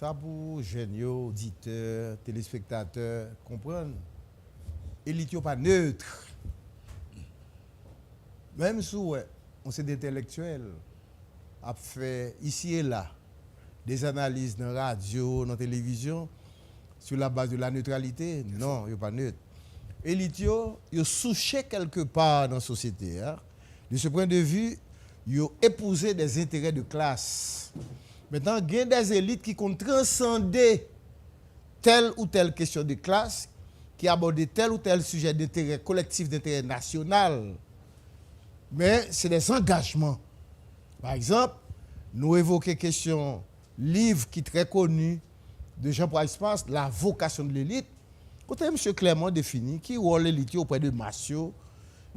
Ça pour jeunes, auditeurs, téléspectateurs, comprendre. Élite pas neutre. Même si on s'est d'intellectuels, a fait ici et là des analyses dans la radio, dans la télévision, sur la base de la neutralité, non, il n'est pas neutre. Élite, il souché quelque part dans la société. Hein. De ce point de vue, il a épousé des intérêts de classe. Maintenant, il y a des élites qui ont transcendé telle ou telle question de classe, qui abordent tel ou tel sujet d'intérêt collectif, d'intérêt national. Mais c'est des engagements. Par exemple, nous évoquons la question livre qui est très connu de Jean-Paul Espace, La vocation de l'élite. Quand M. Clermont définit qui rôle l'élite auprès de Massio,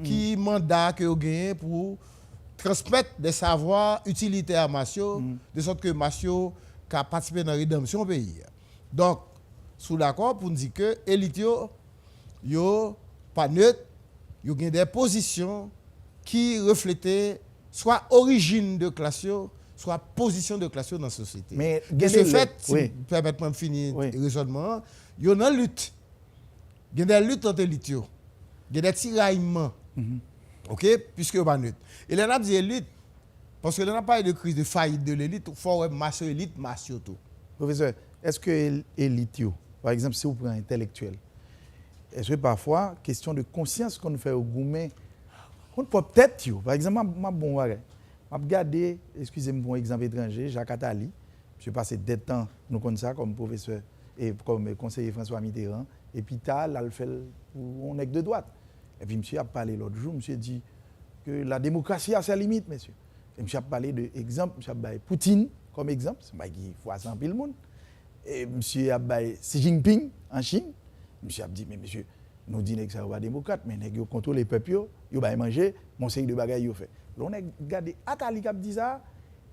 qui mandat que vous gagnez pour transmettre des savoirs utilitaires à Massio, de sorte que Massio a participé dans la rédemption du pays. Donc, sous l'accord pour nous dire que l'élite yo pas neutre, yo gagne des positions qui reflétaient soit origine de classe, soit position de classe dans la société. Mais de ce fait, si permettez-moi de finir le raisonnement, il y a une lutte. Il y a des luttes entre l'élite. Il y a des tiraillements. OK? Puisque il n'y a pas neutre. Et là, on a dit élite, parce que là, on n'a pas de crise de faillite de l'élite, il faut avoir masse élite, masse tout. Professeur, est-ce que l'élite, par exemple, si vous prenez intellectuel, est-ce que parfois, question de conscience qu'on fait au gourmet, on peut peut-être, par exemple, je regarde, excusez-moi pour un exemple étranger, Jacques Attali, je passé des temps, nous connaissons ça comme professeur et comme conseiller François Mitterrand, et puis là, il fait on est de droite. Et puis, monsieur a parlé l'autre jour, monsieur dit que la démocratie a ses limites, monsieur. Et monsieur a parlé d'exemple, monsieur a parlé Poutine comme exemple, c'est qui fois 100 000 monde. Et monsieur a parlé Xi Jinping en Chine. Monsieur a dit, mais monsieur, nous disons que ça va démocrate, mais nous contrôlons les peuples, ils vont manger, mon série de bagages ils fait. Là, on a regardé Attali qui a dit ça,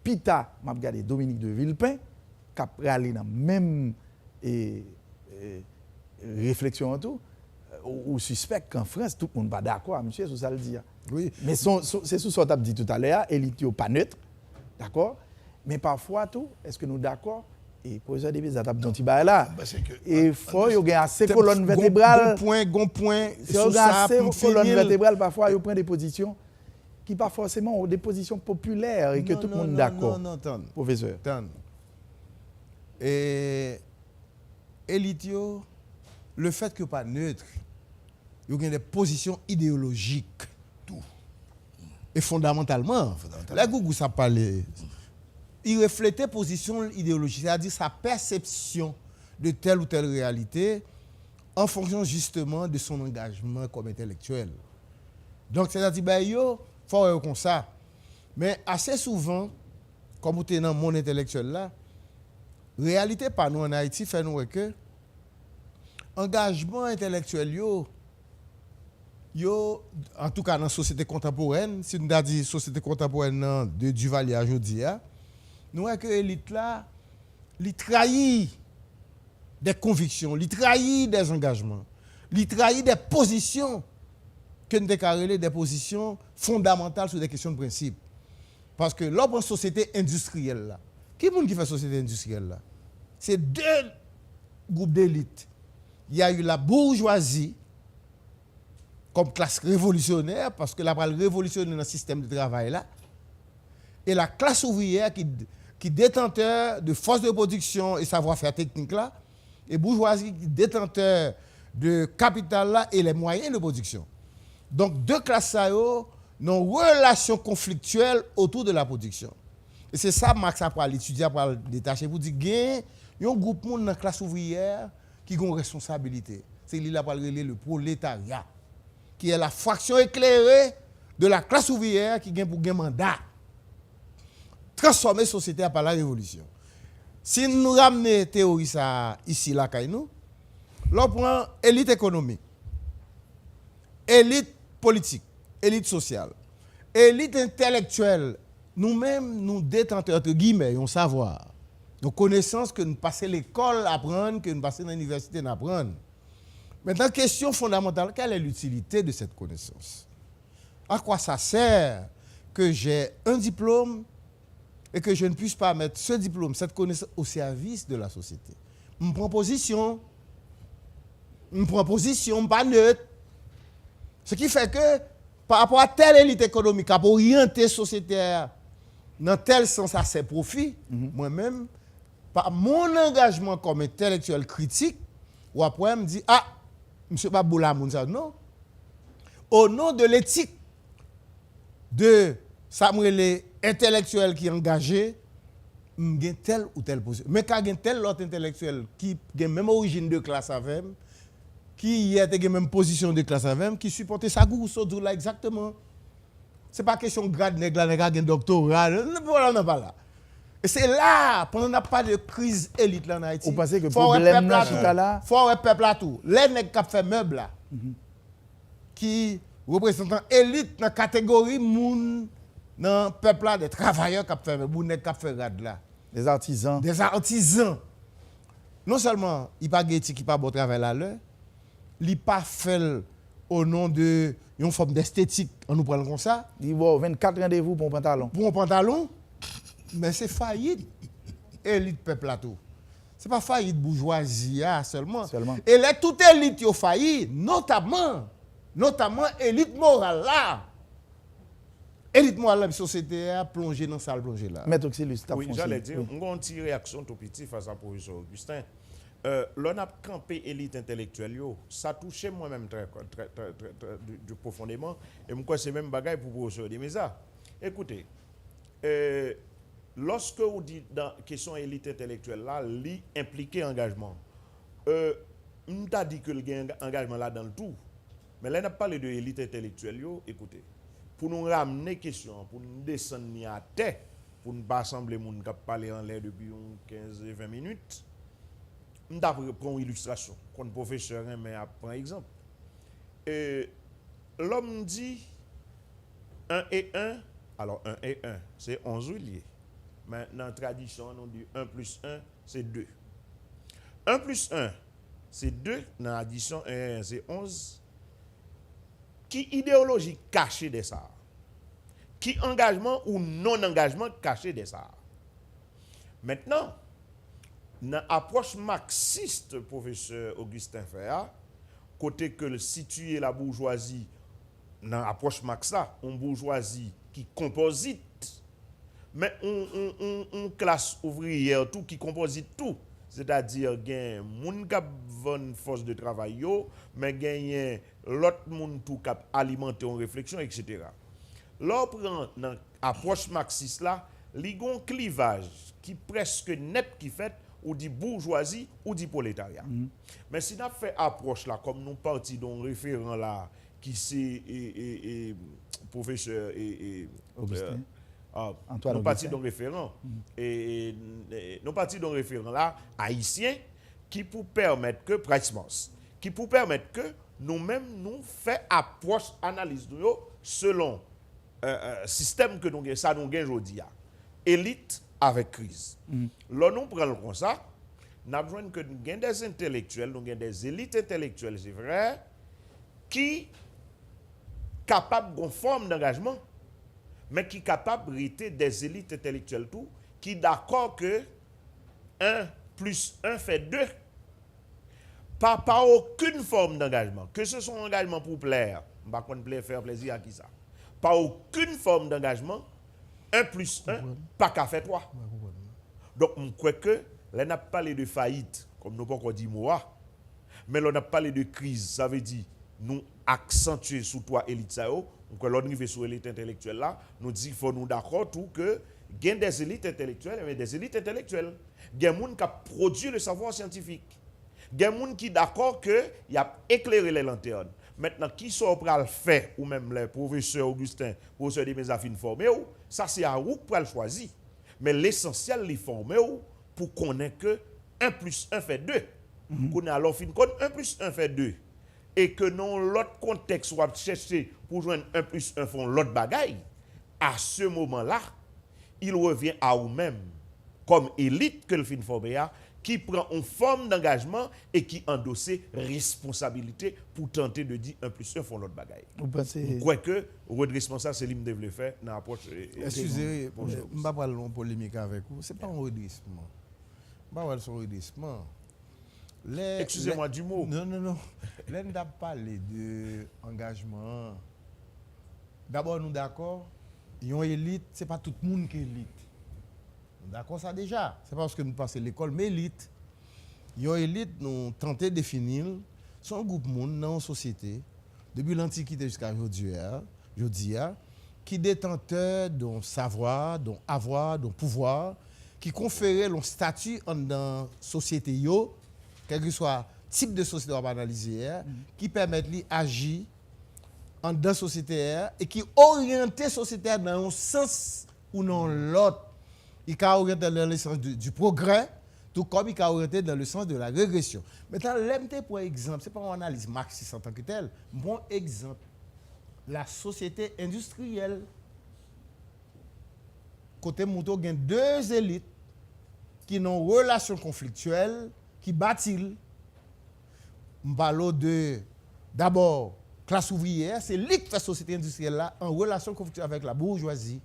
Pita, m'a regardé Dominique de Villepin, qui a râlé dans la même réflexion en tout. Ou suspect qu'en France, tout le monde n'est pas d'accord, monsieur, sur ça le dit. Oui. Mais c'est sous ce que tu as dit tout à l'heure, élite n'est pas neutre, d'accord? Mais parfois, tout, est-ce que nous sommes d'accord? Et pour ça, des étapes dont il va là. Et il faut y avoir assez de colonnes vertébrales. Bon point. Si on a assez de colonnes vertébrales, parfois, il prend des positions qui pas forcément des positions populaires et que tout le monde est d'accord. Non, professeur. Et élite, le fait que pas neutre, il y a des positions idéologiques. Tout. Et fondamentalement, là, Gougou, ça parlait. Il reflétait position idéologique, c'est-à-dire sa perception de telle ou telle réalité en fonction justement de son engagement comme intellectuel. Donc, c'est-à-dire, il faut faire comme ça. Mais assez souvent, comme vous êtes dans le monde intellectuel là, réalité par nous en Haïti fait nous que engagement intellectuel en tout cas dans la société contemporaine, si nous avons dit société contemporaine de Duvalier à aujourd'hui, nous voyons que l'élite là, il trahit des convictions, il trahit des engagements, il trahit des positions que nous déclarons des positions fondamentales sur des questions de principe. Parce que l'autre société industrielle là, qui est le monde qui fait société industrielle là? C'est deux groupes d'élite. Il y a eu la bourgeoisie comme classe révolutionnaire, parce que la va révolutionner dans le système de travail là, et la classe ouvrière qui détenteur de force de production et savoir-faire technique là, et bourgeoisie qui détenteur de capital là et les moyens de production. Donc deux classes ça ont une relation conflictuelle autour de la production. Et c'est ça Marx a parlé, l'étudiant a parlé détaché pour dire qu'il y a un groupe dans la classe ouvrière qui a une responsabilité. C'est lui qui a parlé le prolétariat, qui est la fraction éclairée de la classe ouvrière qui a pour un mandat. Transformer la société par la révolution. Si nous ramenons la théorie ça ici, là, nous prend élite économique, élite politique, élite sociale, élite intellectuelle. Nous-mêmes, nous détenteurs, entre guillemets, on savoir, nos connaissances que nous passons l'école à apprendre, que nous passons dans l'université à apprendre. Maintenant, question fondamentale, quelle est l'utilité de cette connaissance? À quoi ça sert que j'ai un diplôme et que je ne puisse pas mettre ce diplôme, cette connaissance au service de la société. Je prends position, pas neutre. Ce qui fait que, par rapport à telle élite économique, à orienter la société dans tel sens à ses profits, moi-même, par mon engagement comme intellectuel critique, ou après, me dit, ah, M. Baboula Mounza, non. Au nom de l'éthique de Samuel intellectuel qui est engagé, j'ai telle ou telle position. Mais quand il tel autre intellectuel qui a même origine de classe avec, qui a la même position de classe avec, qui supportait sa goût là exactement. Ce n'est pas question de grade, nègre, un doctorat, non, pas là. Et c'est là, pendant qu'on n'a pas de crise élite là en Haïti. Vous pensez que le problème là, tout à l'heure? Il faut un peuple là tout. Les nègres qui fait meuble là, qui représentent élite dans la catégorie moun, dans le peuple là, des travailleurs qui fait meuble, des qui fait rad là. Des artisans. Des artisans. Non seulement, il n'y a pas de éthique, il n'y a pas de bon travail là, il n'y a pas fait au nom de une forme d'esthétique, on nous prend comme ça. Il y a 24 rendez-vous pour un pantalon. Pour un pantalon, mais c'est faillite. Élite peuple là tout. Ce n'est pas faillite bourgeoisie seulement. Et là, toute élite a failli, notamment élite morale là. Élite morale de la société a plongé dans ça, plongé là. Maître Auxilius, oui, j'allais dire, on a une petite réaction tout petit face à professeur Augustin. L'on a campé élite intellectuelle, ça touchait moi-même très profondément. Et moi, c'est même bagaille pour professeur Demesa. Écoutez, lorsque vous dites dans la question élite intellectuelle, là, il implique engagement. On t'a dit que le engagement là dans le tout. Mais là, on a parlé de élite intellectuelle, écoutez, pour nous ramener question, pour nous descendre à terre, pour ne pas sembler que nous parler en l'air depuis 15-20 minutes, on va prendre une illustration, comme professeur, mais prend exemple. L'homme dit 1 et 1, alors 1 et 1, c'est 11 liés. Mais dans la tradition, on dit 1 plus 1, c'est 2. 1 plus 1, c'est 2. Dans l'addition 1 et 1, c'est 11. Qui idéologie cachée de ça? Qui engagement ou non-engagement caché de ça? Maintenant, dans l'approche marxiste, professeur Augustin Ferrat, côté que le situer la bourgeoisie, dans l'approche marxiste, une bourgeoisie qui composite, mais on classe ouvrière tout qui composite tout. C'est-à-dire qu'il y a un monde qui a une force de travail, mais il y a l'autre monde qui a alimenté en réflexion, etc. Là, on prend dans l'approche marxiste, là, il y a un clivage qui est presque net qui fait ou dit bourgeoisie ou dit prolétariat. Mais si on fait approche là, comme nous partons d'un référent là, qui c'est professeur Augustin. Nous partons d'un référent et nous partons d'un référent là haïtien qui pour permettre que qui pour permettre que nous-mêmes nous fait approche analyse de selon système que nous gagnons aujourd'hui élite avec crise. Là nous prenons comme ça, nous avons que nous avons des intellectuels, nous avons des élites intellectuelles, c'est vrai, qui capables d'une forme d'engagement, mais qui capable de des élites intellectuelles tout, qui d'accord que 1 plus 1 fait 2. Pas aucune forme d'engagement. Que ce soit un engagement pour plaire, pas qu'on plaît faire plaisir à qui ça. Pas aucune forme d'engagement, 1 plus 1, pas qu'à faire 3. Donc, je crois que là, on a parlé de faillite, comme nous pas dit moi, mais là, on a parlé de crise, ça veut dire nous accentuer sous toi élite ça. Donc, l'on arrive sur l'élite intellectuelle là, nous dit qu'il faut nous d'accord tout que il y a des élites intellectuelles, mais des élites intellectuelles. Il y a des gens qui produisent le savoir scientifique. Il y a des gens qui sont d'accord qu'il a éclairé les lanternes. Maintenant, qui sont prêts à le faire, ou même les professeurs Augustin, professeurs de mes affines formés, ça c'est à vous pour le choisir. Mais l'essentiel, les former pour connaître que 1 plus 1 fait 2. Qu'on a alors fin compte 1 plus 1 fait 2. Et que dans l'autre contexte, on va chercher pour joindre 1 plus 1 font l'autre bagaille. À ce moment-là, il revient à vous-même, comme élite que le fin formé, qui prend une forme d'engagement et qui endosse responsabilité pour tenter de dire 1 + 1 font l'autre bagaille. Vous pensez... Quoique, redressement, ça, c'est l'hymne de faire dans l'approche. Excusez, je ne vais pas parler de polémique avec vous. Ce n'est pas un redressement. Je ne vais pas parler de redressement. Excusez-moi du mot. Non. Là, nous avons parlé d'engagement. D'abord, nous d'accord, une élite, ce n'est pas tout le monde qui est élite. D'accord, ça déjà. Ce n'est pas parce que nous passons l'école, mais élite. Une élite, nous tentons de définir son groupe de monde dans la société, depuis l'Antiquité jusqu'à aujourd'hui, qui détenteur d'un savoir, d'un avoir, d'un pouvoir, qui conférait un statut dans la société, quel que soit le type de société qu'on va analyser, qui permet d'agir dans la société et qui oriente la société dans un sens ou dans l'autre. Il est orienté dans le sens du progrès, tout comme il est orienté dans le sens de la régression. Maintenant, l'MT, pour exemple, ce n'est pas une analyse marxiste en tant que telle. Bon exemple, la société industrielle. Côté Mouton, il y a 2 élites qui ont une relation conflictuelle, qui bâtissent. Je parle d'abord, classe ouvrière, c'est l'élite de la société industrielle là, en relation conflictuelle avec la bourgeoisie.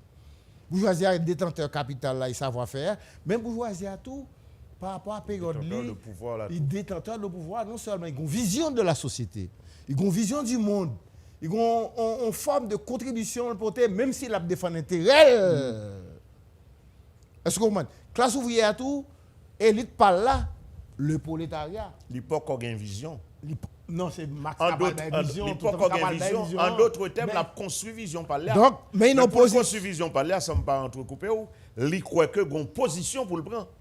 La bourgeoisie a détenteur capital là, et savoir-faire. Même bourgeoisie a tout, par rapport à la période les détenteurs de pouvoir, non seulement ils ont une vision de la société, ils ont une vision du monde, ils ont une forme de contribution, même s'ils ont défendu l'intérêt. Est-ce que vous comprenez? Classe ouvrière a tout, élite par là, le prolétariat. L'époque a une vision. Non, c'est Marx en d'autres termes, la construit vision par là. Donc, mais ils n'ont pas construit vision par là, ça me pas entrecoupé ou. Ils croient que une position pour le prendre.